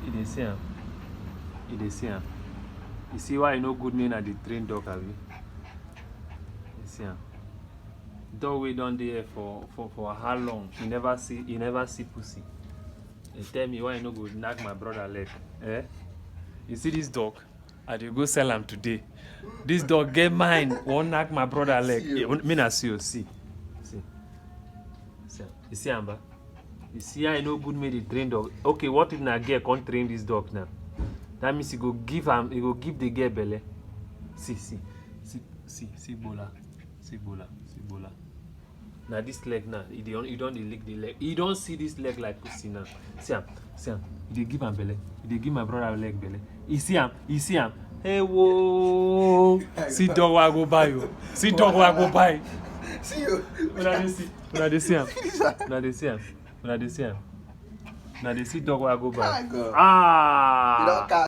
You dey see am. You dey see am. You see why e no good make na dey train dog, abi? You see am. Dog wey don dey here for how long? You never see pussy. They tell me why you no go knack my brother leg. Eh? You see this dog? I dey go sell am today. This dog get mind, wan knack my brother leg. Me na see you see. See. You see am, ba? You see how e no good make dey train dog. Okay, what if na girl come train this dog now? That means he go give the girl belle. See bola. See bola. Now this leg now, you don't lick the leg. You don't see this leg like pussy now. See am. You dey give am belle. You dey give my brother leg belle. You see am. Hey whoa. See dog wey I go buy you. See dog wey I go buy. See you. Una dey see am. Una dey see dog wey I go buy. Ah. Ah.